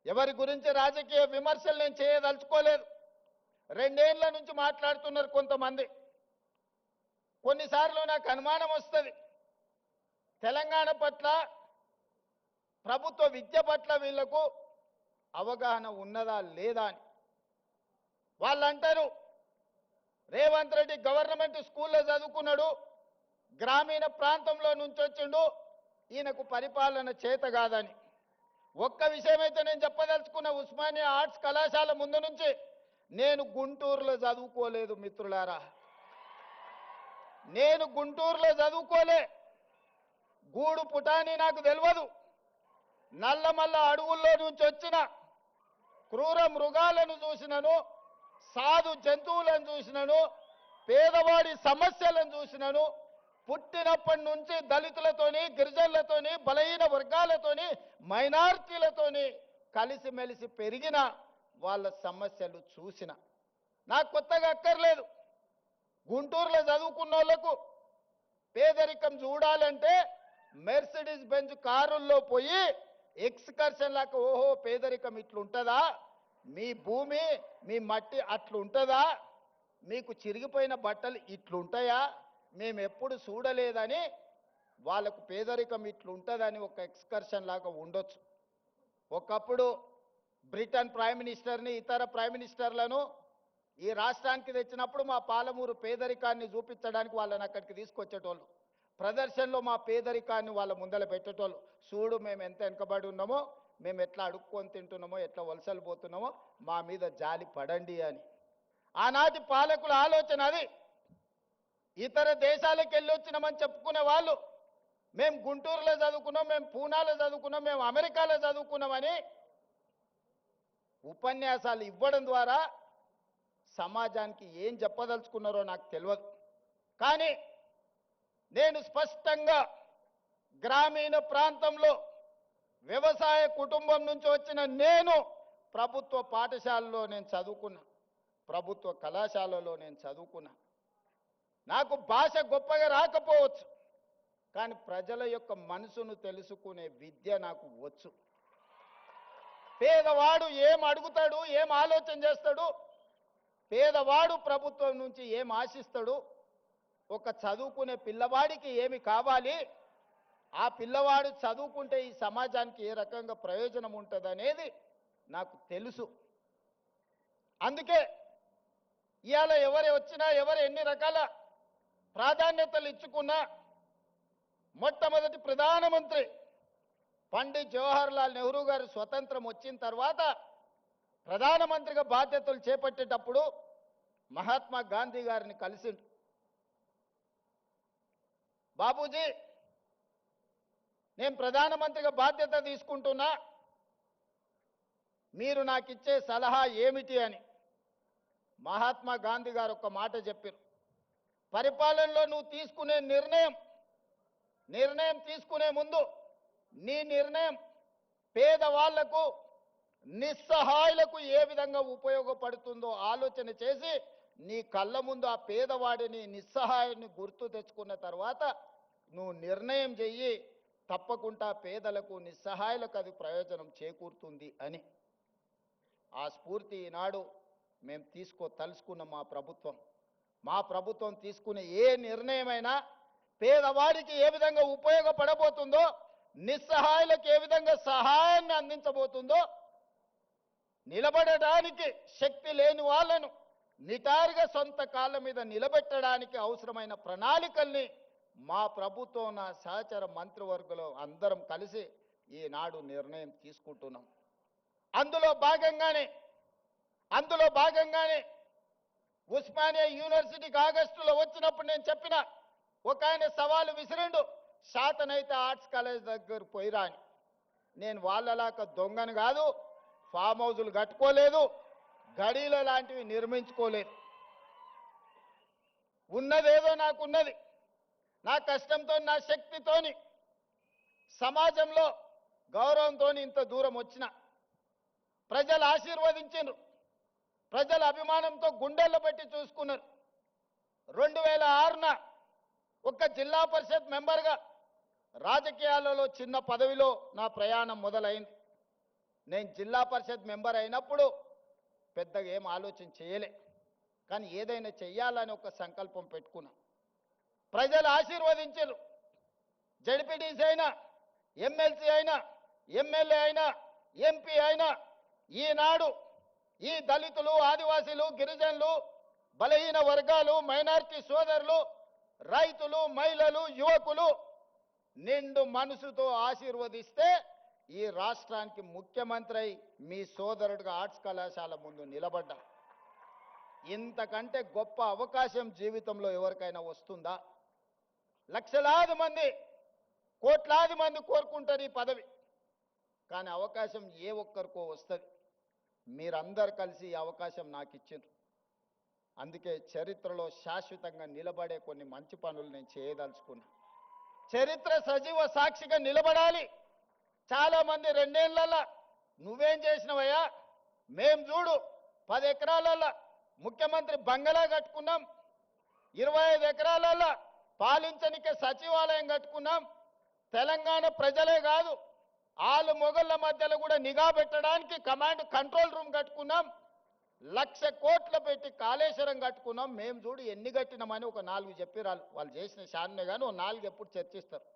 ఎవరి గురించి రాజకీయ విమర్శలు నేను చేయదలుచుకోలేదు. 2 ఏళ్ల నుంచి మాట్లాడుతున్నారు కొంతమంది. కొన్నిసార్లు నాకు అనుమానం వస్తుంది, తెలంగాణ పట్ల, ప్రభుత్వ విద్య పట్ల వీళ్లకు అవగాహన ఉన్నదా లేదా అని. వాళ్ళు అంటారు రేవంత్ రెడ్డి గవర్నమెంట్ స్కూల్లో చదువుకున్నాడు, గ్రామీణ ప్రాంతంలో నుంచి వచ్చిండు, ఈయనకు పరిపాలన చేత కాదని. ఒక్క విషయమైతే నేను చెప్పదలుచుకున్న, ఉస్మానియా ఆర్ట్స్ కళాశాల ముందు నుంచి నేను గుంటూరులో చదువుకోలేదు మిత్రులారా. నేను గుంటూరులో చదువుకోలే. గూడు పుటాని నాకు తెలియదు. నల్లమల్ల అడవుల్లో నుంచి వచ్చిన క్రూర మృగాలను చూసినను, సాధు జంతువులను చూసినను, పేదవాడి సమస్యలను చూసినను. పుట్టినప్పటి నుంచి దళితులతోని, గిరిజనులతోని, బలహీన వర్గాలతోని, మైనారిటీలతోని కలిసిమెలిసి పెరిగిన వాళ్ళ సమస్యలు చూసిన. నాకు కొత్తగా అక్కర్లేదు. గుంటూరులో చదువుకున్న వాళ్ళకు పేదరికం చూడాలంటే మెర్సిడీస్ బెంజ్ కారుల్లో పోయి ఎక్స్కర్షన్ లాగా, ఓహో పేదరికం ఇట్లుంటుందా, మీ భూమి మీ మట్టి అట్లుంటుందా, మీకు చిరిగిపోయిన బట్టలు ఇట్లుంటాయా, మేము ఎప్పుడు చూడలేదని వాళ్ళకు పేదరికం ఇట్లుంటుందని ఒక ఎక్స్కర్షన్ లాగా ఉండొచ్చు. ఒకప్పుడు బ్రిటన్ ప్రైమ్ మినిస్టర్ని, ఇతర ప్రైమ్ మినిస్టర్లను ఈ రాష్ట్రానికి తెచ్చినప్పుడు మా పాలమూరు పేదరికాన్ని చూపించడానికి వాళ్ళని అక్కడికి తీసుకొచ్చేటోళ్ళు. ప్రదర్శనలో మా పేదరికాన్ని వాళ్ళ ముందర పెట్టేటోళ్ళు. చూడు మేము ఎంత వెనుకబడి ఉన్నామో, మేము ఎట్లా అడుక్కొని తింటున్నామో, ఎట్లా వలసలు పోతున్నామో, మా మీద జాలి పడండి అని. ఆనాటి పాలకుల ఆలోచన అది. ఇతర దేశాలకు వెళ్ళి వచ్చినామని చెప్పుకునే వాళ్ళు మేము గుంటూరులో చదువుకున్నాం, మేము పూనాలో చదువుకున్నాం, మేము అమెరికాలో చదువుకున్నామని ఉపన్యాసాలు ఇవ్వడం ద్వారా సమాజానికి ఏం చెప్పదలుచుకున్నారో నాకు తెలియదు. కానీ నేను స్పష్టంగా గ్రామీణ ప్రాంతంలో వ్యవసాయ కుటుంబం నుంచి వచ్చిన నేను ప్రభుత్వ పాఠశాలలో నేను చదువుకున్నా, ప్రభుత్వ కళాశాలలో నేను చదువుకున్నా. నాకు భాష గొప్పగా రాకపోవచ్చు, కానీ ప్రజల యొక్క మనసును తెలుసుకునే విద్య నాకు వచ్చు. పేదవాడు ఏం అడుగుతాడు, ఏం ఆలోచన చేస్తాడు, పేదవాడు ప్రభుత్వం నుంచి ఏం ఆశిస్తాడు, ఒక చదువుకునే పిల్లవాడికి ఏమి కావాలి, ఆ పిల్లవాడు చదువుకుంటే ఈ సమాజానికి ఏ రకంగా ప్రయోజనం ఉంటుందనేది నాకు తెలుసు. అందుకే ఇవాళ ఎవరు వచ్చినా, ఎవరు ఎన్ని రకాల ప్రాధాన్యతలు ఇచ్చుకున్నా, మొట్టమొదటి ప్రధానమంత్రి పండిత్ జవహర్లాల్ నెహ్రూ గారు స్వతంత్రం వచ్చిన తర్వాత ప్రధానమంత్రిగా బాధ్యతలు చేపట్టేటప్పుడు మహాత్మా గాంధీ గారిని కలిసిండు. బాబూజీ, నేను ప్రధానమంత్రిగా బాధ్యత తీసుకుంటున్నా, మీరు నాకు ఇచ్చే సలహా ఏమిటి అని. మహాత్మా గాంధీ గారు ఒక మాట చెప్పారు, పరిపాలనలో నువ్వు తీసుకునే నిర్ణయం తీసుకునే ముందు నీ నిర్ణయం పేదవాళ్లకు, నిస్సహాయులకు ఏ విధంగా ఉపయోగపడుతుందో ఆలోచన చేసి నీ కళ్ళ ముందు ఆ పేదవాడిని, నిస్సహాయుని గుర్తు తెచ్చుకున్న తర్వాత నువ్వు నిర్ణయం చెయ్యి, తప్పకుండా పేదలకు, నిస్సహాయులకు అది ప్రయోజనం చేకూరుతుంది అని. ఆ స్ఫూర్తి ఈనాడు మేము తలుసుకున్న మా ప్రభుత్వం తీసుకునే ఏ నిర్ణయమైనా పేదవాడికి ఏ విధంగా ఉపయోగపడబోతుందో, నిస్సహాయులకు ఏ విధంగా సహాయాన్ని అందించబోతుందో, నిలబడడానికి శక్తి లేని వాళ్ళను నిటారుగా సొంత కాళ్ళ మీద నిలబెట్టడానికి అవసరమైన ప్రణాళికల్ని మా ప్రభుత్వం, నా సహచర మంత్రివర్గంలో అందరం కలిసి ఈనాడు నిర్ణయం తీసుకుంటున్నాం. అందులో భాగంగానే ఉస్మానియా యూనివర్సిటీకి ఆగస్టులో వచ్చినప్పుడు నేను చెప్పిన, ఒక ఆయన సవాలు విసిరిండు, శాతనైతే ఆర్ట్స్ కాలేజ్ దగ్గర పోయిరా అని. నేను వాళ్ళలాగా దొంగను కాదు, ఫామ్ హౌజులు కట్టుకోలేదు, గడీల లాంటివి నిర్మించుకోలేదు. ఉన్నదేదో నాకున్నది, నా కష్టంతో, నా శక్తితోని, సమాజంలో గౌరవంతో ఇంత దూరం వచ్చిన. ప్రజలు ఆశీర్వదించారు, ప్రజల అభిమానంతో గుండెల్లో పెట్టి చూసుకున్నారు. 2006న ఒక జిల్లా పరిషత్ మెంబర్గా రాజకీయాలలో చిన్న పదవిలో నా ప్రయాణం మొదలైంది. నేను జిల్లా పరిషత్ మెంబర్ అయినప్పుడు పెద్దగా ఏం ఆలోచన చేయలే, కానీ ఏదైనా చెయ్యాలని ఒక సంకల్పం పెట్టుకున్నా. ప్రజలు ఆశీర్వదించారు. జడ్పీటీసీ అయినా, ఎమ్మెల్సీ అయినా, ఎమ్మెల్యే అయినా, ఎంపీ అయినా ఈనాడు ఈ దళితులు, ఆదివాసీలు, గిరిజనులు, బలహీన వర్గాలు, మైనారిటీ సోదరులు, రైతులు, మహిళలు, యువకులు నిండు మనసుతో ఆశీర్వదిస్తే ఈ రాష్ట్రానికి ముఖ్యమంత్రి అయి మీ సోదరుడిగా ఆర్ట్స్ కళాశాల ముందు నిలబడ్డా. ఇంతకంటే గొప్ప అవకాశం జీవితంలో ఎవరికైనా వస్తుందా? లక్షలాది మంది, కోట్లాది మంది కోరుకుంటారు ఈ పదవి, కానీ అవకాశం ఏ ఒక్కరికో వస్తుంది. మీరందరు కలిసి ఈ అవకాశం నాకు ఇచ్చిండ్రు. అందుకే చరిత్రలో శాశ్వతంగా నిలబడే కొన్ని మంచి పనులు నేను చేయదలుచుకున్నా. చరిత్ర సజీవ సాక్షిగా నిలబడాలి. చాలా మంది 2 ఏళ్లలో నువ్వేం చేసినవయ్యా, మేం చూడు 10 ఎకరాలలో ముఖ్యమంత్రి బంగళా కట్టుకున్నాం, 25 ఎకరాలలో పాలించనికే సచివాలయం కట్టుకున్నాం. తెలంగాణ ప్రజలే కాదు, ఆలు మొగళ్ళ మధ్యలో కూడా నిఘా పెట్టడానికి కమాండ్ కంట్రోల్ రూమ్ కట్టుకున్నాం. 1,00,000 కోట్లు పెట్టి కాళేశ్వరం కట్టుకున్నాం. మేము చూడు ఎన్ని కట్టినామని ఒక 4 చెప్పిరాలు. వాళ్ళు చేసిన శాన్నే కానీ ఓ 4 ఎప్పుడు చర్చిస్తారు.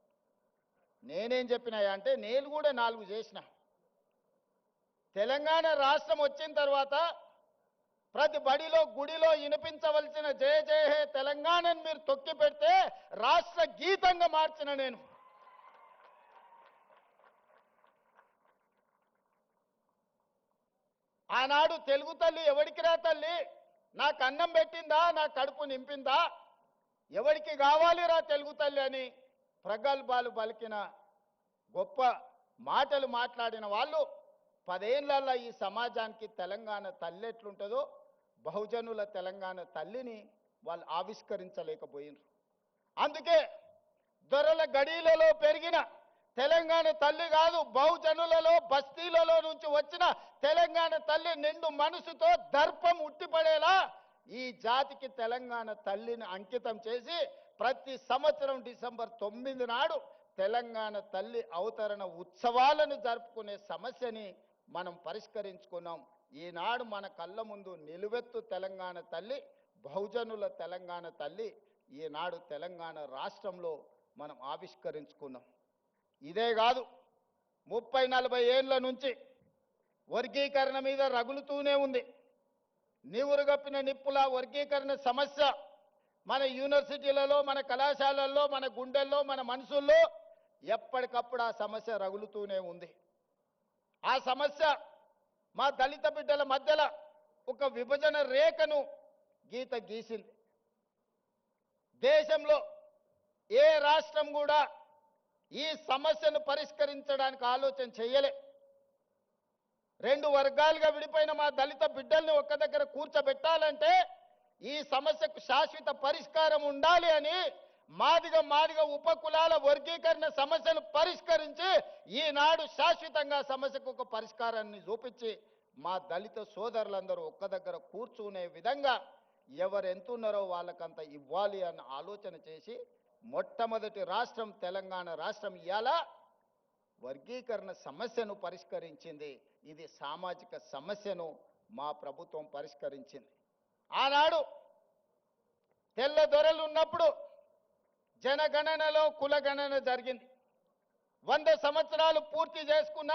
నేనేం చెప్పినాయా అంటే నేను కూడా 4 చేసిన. తెలంగాణ రాష్ట్రం వచ్చిన తర్వాత ప్రతి బడిలో, గుడిలో వినిపించవలసిన జయ జయ హే తెలంగాణను మీరు తొక్కి పెడితే రాష్ట్ర గీతంగా మార్చిన నేను. ఆనాడు తెలుగు తల్లి ఎవడికి రా తల్లి, నాకు అన్నం పెట్టిందా, నా కడుపు నింపిందా, ఎవడికి కావాలిరా తెలుగు తల్లి అని ప్రగల్భాలు పలికిన గొప్ప మాటలు మాట్లాడిన వాళ్ళు 10 ఏళ్లలో ఈ సమాజానికి తెలంగాణ తల్లి ఎట్లుంటుందో బహుజనుల తెలంగాణ తల్లిని వాళ్ళు ఆవిష్కరించలేకపోయినారు. అందుకే దొరల గడీలలో పెరిగిన తెలంగాణ తల్లి కాదు, బహుజనులలో బస్తీలలో నుంచి వచ్చిన తెలంగాణ తల్లి నిండు మనసుతో దర్పం ఉట్టిపడేలా ఈ జాతికి తెలంగాణ తల్లిని అంకితం చేసి ప్రతి సంవత్సరం డిసెంబర్ 9 నాడు తెలంగాణ తల్లి అవతరణ ఉత్సవాలను జరుపుకునే సమస్యని మనం పరిష్కరించుకున్నాం. ఈనాడు మన కళ్ళ ముందు నిలువెత్తు తెలంగాణ తల్లి, బహుజనుల తెలంగాణ తల్లి ఈనాడు తెలంగాణ రాష్ట్రంలో మనం ఆవిష్కరించుకున్నాం. ఇదే కాదు, 30-40 ఏళ్ల నుంచి వర్గీకరణ మీద రగులుతూనే ఉంది. నీవురుగప్పిన నిప్పుల వర్గీకరణ సమస్య మన యూనివర్సిటీలలో, మన కళాశాలల్లో, మన గుండెల్లో, మన మనసుల్లో ఎప్పటికప్పుడు ఆ సమస్య రగులుతూనే ఉంది. ఆ సమస్య మా దళిత బిడ్డల మధ్యలో ఒక విభజన రేఖను గీసింది. దేశంలో ఏ రాష్ట్రం కూడా ఈ సమస్యను పరిష్కరించడానికి ఆలోచన చేయలే. 2 వర్గాలుగా విడిపోయిన మా దళిత బిడ్డల్ని ఒక్క దగ్గర కూర్చోబెట్టాలంటే ఈ సమస్యకు శాశ్వత పరిష్కారం ఉండాలి అని మాదిగ ఉపకులాల వర్గీకరణ సమస్యను పరిష్కరించి ఈనాడు శాశ్వతంగా సమస్యకు ఒక పరిష్కారాన్ని చూపించి మా దళిత సోదరులందరూ ఒక్క దగ్గర కూర్చునే విధంగా ఎవరు ఎంతున్నారో వాళ్ళకంత ఇవ్వాలి అన్న ఆలోచన చేసి మొట్టమొదటి రాష్ట్రం తెలంగాణ రాష్ట్రం ఇయాల వర్గీకరణ సమస్యను పరిష్కరించింది. ఇది సామాజిక సమస్యను మా ప్రభుత్వం పరిష్కరించింది. ఆనాడు తెల్ల దొరలు ఉన్నప్పుడు జనగణనలో కులగణన జరిగింది. 100 సంవత్సరాలు పూర్తి చేసుకున్న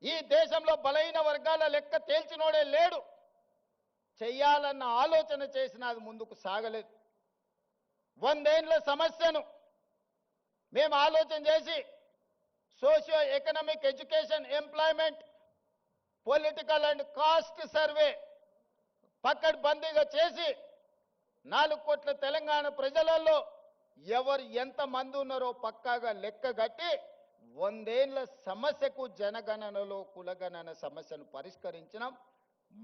ఈ దేశంలో బలహీన వర్గాల లెక్క తేల్చినోడే లేడు. చెయ్యాలన్న ఆలోచన చేసిన అది ముందుకు సాగలేదు. 100 ఏళ్ల సమస్యను మేము ఆలోచన చేసి socio economic, education, employment, political and caste survey పకడ్బందీగా చేసి 4 కోట్ల తెలంగాణ ప్రజలలో ఎవరు ఎంతమంది ఉన్నారో పక్కాగా లెక్క కట్టి 100 ఏళ్ల సమస్యకు జనగణనలో కులగణన సమస్యను పరిష్కరించినాం.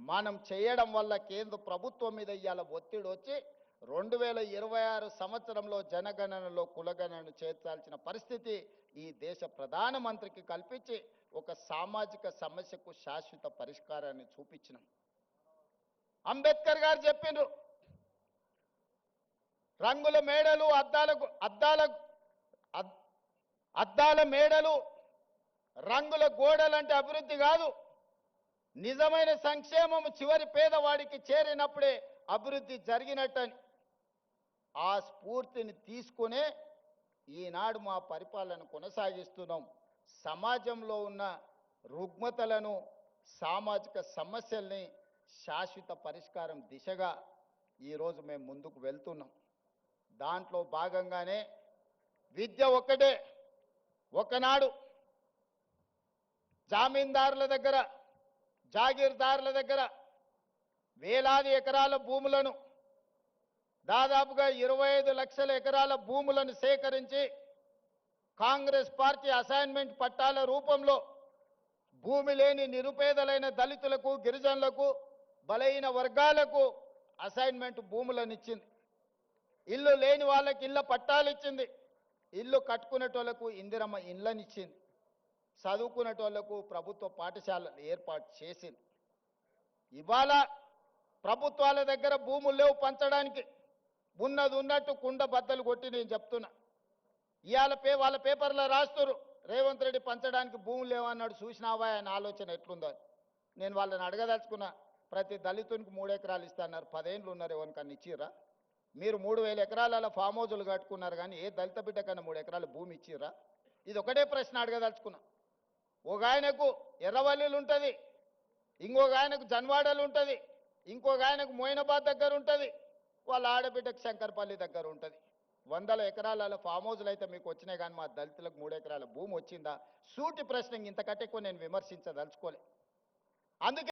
మనం చేయడం వల్ల కేంద్ర ప్రభుత్వం మీద ఇవాళ ఒత్తిడి వచ్చి 2026 సంవత్సరంలో జనగణనలో కులగణనను చేర్చాల్సిన పరిస్థితి ఈ దేశ ప్రధానమంత్రికి కల్పించి ఒక సామాజిక సమస్యకు శాశ్వత పరిష్కారాన్ని చూపించినాం. అంబేద్కర్ గారు చెప్పిండ్రు, రంగుల మేడలు, అద్దాల మేడలు, రంగుల గోడలంటే అభివృద్ధి కాదు. నిజమైన సంక్షేమం చివరి పేదవాడికి చేరినప్పుడే అభివృద్ధి జరిగినట్టని ఆ స్ఫూర్తిని తీసుకునే ఈనాడు మా పరిపాలన కొనసాగిస్తున్నాం. సమాజంలో ఉన్న రుగ్మతలను, సామాజిక సమస్యల్ని శాశ్వత పరిష్కారం దిశగా ఈరోజు మేము ముందుకు వెళ్తున్నాం. దాంట్లో భాగంగానే విద్య ఒక్కటే. ఒకనాడు జామీందారుల దగ్గర, జాగీర్దారుల దగ్గర వేలాది ఎకరాల భూములను, దాదాపుగా 25 లక్షల ఎకరాల భూములను సేకరించి కాంగ్రెస్ పార్టీ అసైన్మెంట్ పట్టాల రూపంలో భూమి లేని నిరుపేదలైన దళితులకు, గిరిజనులకు, బలహీన వర్గాలకు అసైన్మెంట్ భూములను ఇచ్చింది. ఇల్లు లేని వాళ్ళకి ఇళ్ళ పట్టాలు ఇచ్చింది. ఇల్లు కట్టుకునేటోళ్లకు ఇందిరమ్మ ఇళ్ళని ఇచ్చింది. చదువుకునేటోళ్లకు ప్రభుత్వ పాఠశాలలు ఏర్పాటు చేసింది. ఇవాళ ప్రభుత్వాల దగ్గర భూములు లేవు పంచడానికి. ఉన్నది ఉన్నట్టు కుండ బద్దలు కొట్టి నేను చెప్తున్నా. ఇవాళ వాళ్ళ పేపర్లో రాస్తున్నారు రేవంత్ రెడ్డి పంచడానికి భూములు లేవన్నాడు. చూసినావా ఆయన ఆలోచన ఎట్లుందో. నేను వాళ్ళని అడగదలుచుకున్నా. ప్రతి దళితునికి 3 ఎకరాలు ఇస్తాన్నారు. 10 ఏళ్ళు ఉన్నారు, ఎవరికన్నా ఇచ్చిర్రా? మీరు 3000 ఎకరాల ఫామ్ హౌజులు కట్టుకున్నారు, కానీ ఏ దళిత బిడ్డ కన్నా 3 ఎకరాల భూమి ఇచ్చిర్రా? ఇది ఒకటే ప్రశ్న అడగదలుచుకున్నా. ఒక ఆయనకు ఎర్రవల్లిలు ఉంటుంది, ఇంకొక ఆయనకు జన్వాడలు ఉంటుంది, ఇంకొక ఆయనకు మోయినాబాద్ దగ్గర ఉంటుంది, వాళ్ళ ఆడబిడ్డకు శంకర్పల్లి దగ్గర ఉంటుంది. 100 ఎకరాల ఫామ్ హౌజులు అయితే మీకు వచ్చినాయి, కానీ మా దళితులకు 3 ఎకరాల భూమి వచ్చిందా? సూటి ప్రశ్న. ఇంతకంటే ఎక్కువ నేను విమర్శించదలుచుకోలే. అందుకే